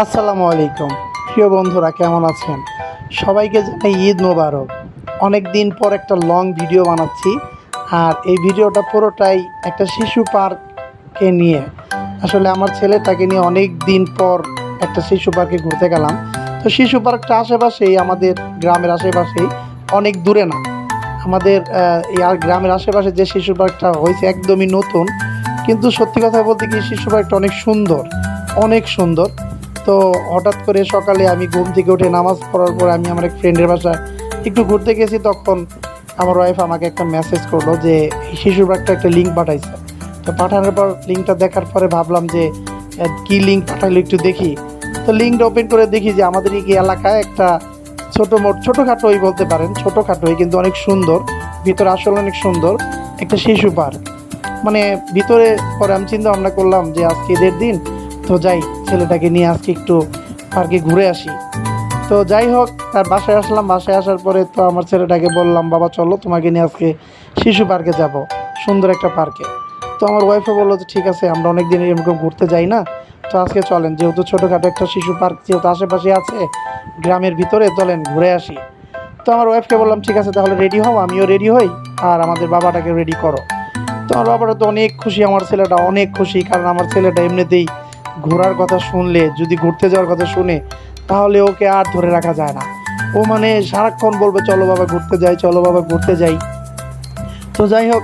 আসসালামু আলাইকুম প্রিয় বন্ধুরা, কেমন আছেন? সবাইকে জানাই ঈদ মোবারক। অনেক দিন পর একটা লং ভিডিও বানাচ্ছি, আর এই ভিডিওটা পুরোটাই একটা শিশু পার্ককে নিয়ে। আসলে আমার ছেলেটাকে নিয়ে অনেক দিন পর একটা শিশু পার্কে ঘুরতে গেলাম। তো শিশু পার্কটা আশেপাশেই, আমাদের গ্রামের আশেপাশেই, অনেক দূরে না। আমাদের এই গ্রামের আশেপাশে যে শিশু পার্কটা হয়েছে একদমই নতুন, কিন্তু সত্যি কথা বলতে কি শিশু পার্কটা অনেক সুন্দর, অনেক সুন্দর। তো হঠাৎ করে সকালে আমি ঘুম থেকে উঠে নামাজ পড়ার পর আমি আমার এক ফ্রেন্ডের বাসায় একটু ঘুরতে গেছি। তখন আমার ওয়াইফ আমাকে একটা মেসেজ করলো যে এই শিশুর পার্কটা একটা লিঙ্ক পাঠাইছে। তো পাঠানোর পর লিঙ্কটা দেখার পরে ভাবলাম যে কী লিঙ্ক পাঠাইলো একটু দেখি। তো লিঙ্কটা ওপেন করে দেখি যে আমাদের এই এলাকায় একটা ছোটোখাটোই বলতে পারেন, ছোটোখাটোই কিন্তু অনেক সুন্দর, ভিতরে আসলে অনেক সুন্দর একটা শিশু পার্ক। মানে ভিতরে পরে আমি চিন্তা ভাবনা করলাম যে আজকে ঈদের দিন, তো যাই ছেলেটাকে নিয়ে আজকে একটু পার্কে ঘুরে আসি। তো যাই হোক, তার বাসায় আসলাম। বাসায় আসার পরে তো আমার ছেলেটাকে বললাম, বাবা চলো তোমাকে নিয়ে আজকে শিশু পার্কে যাব, সুন্দর একটা পার্কে। তো আমার ওয়াইফও বললো যে ঠিক আছে, আমরা অনেক দিন এরকম ঘুরতে যাই না, তো আজকে চলেন, যেহেতু ছোটোখাটো একটা শিশু পার্ক যেহেতু আশেপাশে আছে গ্রামের ভিতরে, চলেন ঘুরে আসি। তো আমার ওয়াইফকে বললাম ঠিক আছে তাহলে রেডি হও, আমিও রেডি হই, আর আমাদের বাবাটাকে রেডি করো। তো আমার বাবাটা তো অনেক খুশি, আমার ছেলেটা অনেক খুশি, কারণ আমার ছেলেটা এমনিতেই ঘোরার কথা শুনলে, যদি ঘুরতে যাওয়ার কথা শুনে, তাহলে ওকে আর ধরে রাখা যায় না। ও মানে সারাক্ষণ বলবে চলো বাবা ঘুরতে যাই, চলো বাবা ঘুরতে যাই। তো যাই হোক,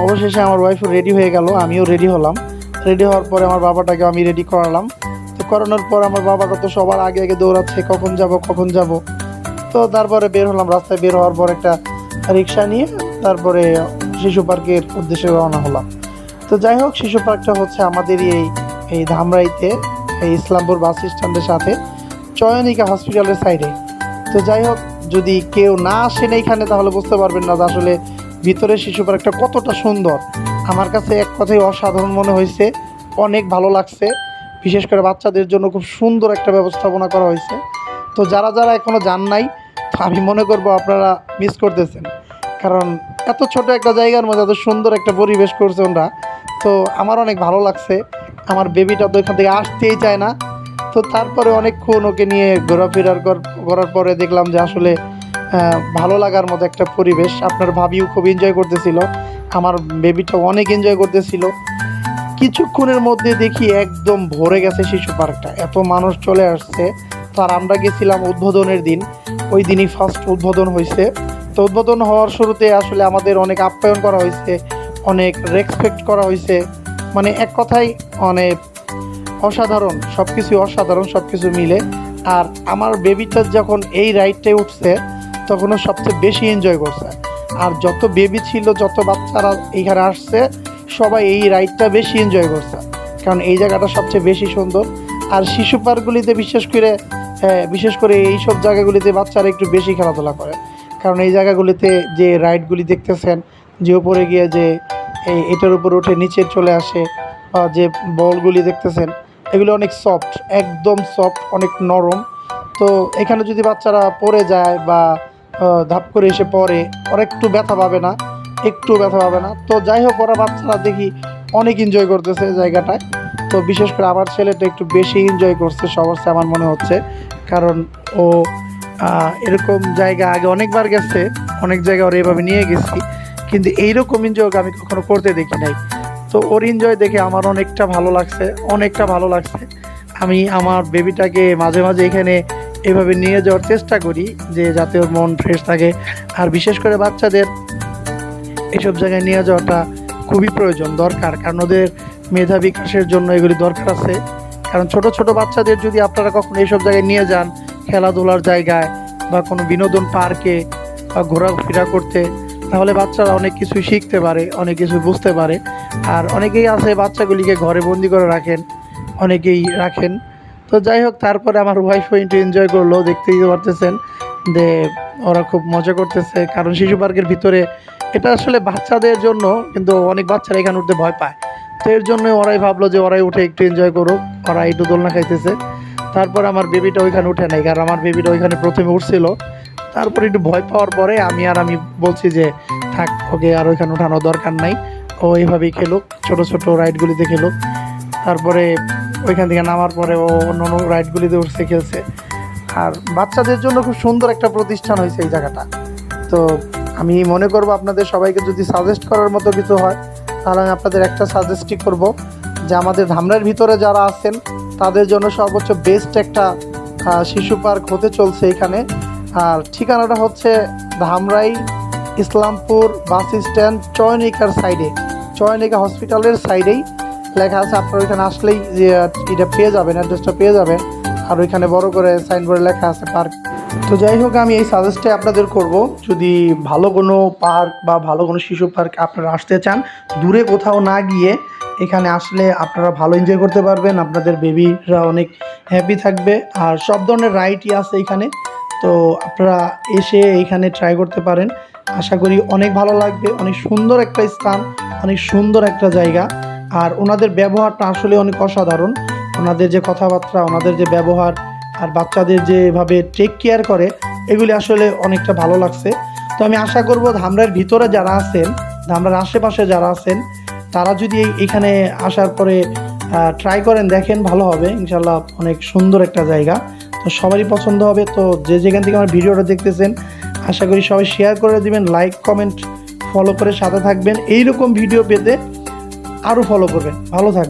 অবশেষে আমার ওয়াইফও রেডি হয়ে গেল, আমিও রেডি হলাম। রেডি হওয়ার পরে আমার বাবাটাকে আমি রেডি করালাম। তো করানোর পর আমার বাবাটা তো সবার আগে আগে দৌড়াচ্ছে, কখন যাব কখন যাব। তো তারপরে বের হলাম, রাস্তায় বের হওয়ার পর একটা রিক্সা নিয়ে তারপরে শিশু পার্কের উদ্দেশ্যে রওনা হলাম। তো যাই হোক, শিশু পার্কটা হচ্ছে আমাদের এই ধামরাইতে, এই ইসলামপুর বাস স্ট্যান্ডের সাথে চয়নিকা হসপিটালের সাইডে। তো যাই হোক, যদি কেউ না আসেন এইখানে তাহলে বুঝতে পারবেন না যে আসলে ভিতরে শিশু পার্কটা কতটা সুন্দর। আমার কাছে এক কথায় অসাধারণ মনে হয়েছে, অনেক ভালো লাগছে। বিশেষ করে বাচ্চাদের জন্য খুব সুন্দর একটা ব্যবস্থাপনা করা হয়েছে। তো যারা যারা এখনও যান নাই, তো আমি মনে করব আপনারা মিস করতেছেন, কারণ এত ছোট একটা জায়গার মধ্যে এত সুন্দর একটা পরিবেশ করছে ওরা। তো আমার অনেক ভালো লাগছে। আমার বেবিটা তো এখান থেকে আসতেই চায় না। তো তারপরে অনেকক্ষণ ওকে নিয়ে ঘোরাফেরার করার পরে দেখলাম যে আসলে ভালো লাগার মতো একটা পরিবেশ। আপনার ভাবিও খুব এনজয় করতেছিল, আমার বেবিটা অনেক এনজয় করতেছিল। কিছুক্ষণের মধ্যে দেখি একদম ভরে গেছে শিশু পার্কটা, এত মানুষ চলে আসছে। তো আর আমরা গেছিলাম উদ্বোধনের দিন, ওই দিনই ফার্স্ট উদ্বোধন হয়েছে। তো উদ্বোধন হওয়ার শুরুতে আসলে আমাদের অনেক আপ্যায়ন করা হয়েছে, অনেক রেসপেক্ট করা হয়েছে। মানে এক কথায় অনেক অসাধারণ, সব কিছু অসাধারণ, সব কিছু মিলে। আর আমার বেবিটা যখন এই রাইডটায় উঠছে তখনও সবচেয়ে বেশি এনজয় করছে। আর যত বেবি ছিল, যত বাচ্চারা এইখানে আসছে, সবাই এই রাইডটা বেশি এনজয় করছে, কারণ এই জায়গাটা সবচেয়ে বেশি সুন্দর। আর শিশু পার্কগুলিতে বিশেষ করে এই সব জায়গাগুলিতে বাচ্চারা একটু বেশি খেলাধুলা করে, কারণ এই জায়গাগুলিতে যে রাইডগুলি দেখতেছেন, যে উপরে গিয়ে যে এটার উপর উঠে নিচে চলে আসে, বা যে বলগুলি দেখতেছেন, এগুলো অনেক সফট, একদম সফট, অনেক নরম। তো এখানে যদি বাচ্চারা পড়ে যায় বা ধাপ করে এসে পড়ে, ওরা একটু ব্যথা পাবে না, একটু ব্যথা পাবে না। তো যাই হোক, ওরা বাচ্চারা দেখি অনেক এনজয় করতেছে জায়গাটায়। তো বিশেষ করে আমার ছেলেটা একটু বেশি এনজয় করছে সবার চেয়ে আমার মনে হচ্ছে, কারণ ও এরকম জায়গা আগে অনেকবার গেছে, অনেক জায়গায় ওরা এভাবে নিয়ে গেছি, কিন্তু এইরকম এনজয় আমি কখনো করতে দেখি নাই। তো ওর এনজয় দেখে আমার অনেকটা ভালো লাগছে, অনেকটা ভালো লাগছে। আমি আমার বেবিটাকে মাঝে মাঝে এখানে এভাবে নিয়ে যাওয়ার চেষ্টা করি, যে যাতে ওর মন ফ্রেশ থাকে। আর বিশেষ করে বাচ্চাদের এসব জায়গায় নিয়ে যাওয়াটা খুবই প্রয়োজন, দরকার, কারণ ওদের মেধা বিকাশের জন্য এগুলি দরকার আছে। কারণ ছোট ছোট বাচ্চাদের যদি আপনারা কখনো এইসব জায়গায় নিয়ে যান, খেলাধুলার জায়গায় বা কোনো বিনোদন পার্কে বা ঘোরাফেরা করতে, তাহলে বাচ্চারা অনেক কিছুই শিখতে পারে, অনেক কিছু বুঝতে পারে। আর অনেকেই আছে বাচ্চাগুলিকে ঘরে বন্দি করে রাখেন, অনেকেই রাখেন। তো যাই হোক, তারপরে আমার ওয়াইফও একটু এনজয় করলো, দেখতেই পারতেছেন যে ওরা খুব মজা করতেছে, কারণ শিশু পার্কের ভিতরে এটা আসলে বাচ্চাদের জন্য, কিন্তু অনেক বাচ্চারা এখানে উঠতে ভয় পায়। তো এর জন্য ওরাই ভাবলো যে ওরাই উঠে একটু এনজয় করুক, ওরা একটু দোলনা খাইতেছে। তারপর আমার বেবিটা ওইখানে উঠে নাই, কারণ আমার বেবিটা ওইখানে প্রথমে উঠছিল। তারপর একটু ভয় পাওয়ার পরে আমি বলছি যে থাক, ওকে আর ওইখানে উঠানোর দরকার নাই, ও এইভাবেই খেলুক, ছোটো ছোটো রাইডগুলিতে খেলুক। তারপরে ওইখান থেকে নামার পরে ও অন্য অন্য রাইডগুলিতে উঠছে, খেলছে। আর বাচ্চাদের জন্য খুব সুন্দর একটা প্রতিষ্ঠান হয়েছে এই জায়গাটা। তো আমি মনে করব আপনাদের সবাইকে যদি সাজেস্ট করার মতো কিছু হয়, তাহলে আমি আপনাদের একটা সাজেস্টই করব যে আমাদের ধামরাইয়ের ভিতরে যারা আছেন তাদের জন্য সর্বোচ্চ বেস্ট একটা শিশু পার্ক হতে চলছে এখানে। আর ঠিকানাটা হচ্ছে ধামরাই ইসলামপুর বাস স্ট্যান্ড, চয়নিকার সাইডে, চয়নিকা হসপিটালের সাইডেই লেখা আছে। আপনারা ওইখানে আসলেই যে এটা পেয়ে যাবেন, অ্যাড্রেসটা পেয়ে যাবেন। আর ওইখানে বড় করে সাইনবোর্ডে লেখা আছে পার্ক। তো যাই হোক, আমি এই সাজেস্টটাই আপনাদের করব, যদি ভালো কোনো পার্ক বা ভালো কোনো শিশু পার্ক আপনারা আসতে চান, দূরে কোথাও না গিয়ে এখানে আসলে আপনারা ভালো এনজয় করতে পারবেন, আপনাদের বেবিরা অনেক হ্যাপি থাকবে। আর সব ধরনের রাইডই আছে এখানে, তো আপনারা এসে এইখানে ট্রাই করতে পারেন। আশা করি অনেক ভালো লাগবে। অনেক সুন্দর একটা স্থান, অনেক সুন্দর একটা জায়গা। আর ওনাদের ব্যবহারটা আসলে অনেক অসাধারণ। ওনাদের যে কথাবার্তা, ওনাদের যে ব্যবহার, আর বাচ্চাদের যেভাবে টেক কেয়ার করে, এগুলি আসলে অনেকটা ভালো লাগছে। তো আমি আশা করব ধামরাইয়ের ভিতরে যারা আছেন, ধামরার আশেপাশে যারা আছেন, তারা যদি এখানে আসার পরে ট্রাই করেন, দেখেন, ভালো হবে ইনশাল্লাহ। অনেক সুন্দর একটা জায়গা, তো সবারই পছন্দ হবে। তো যে যেখান থেকে আমার ভিডিওটা দেখতেছেন, আশা করি সবাই শেয়ার করে দিবেন, লাইক কমেন্ট ফলো করে সাথে থাকবেন। এইরকম ভিডিও পেতে আরও ফলো করবেন। ভালো থাকবেন।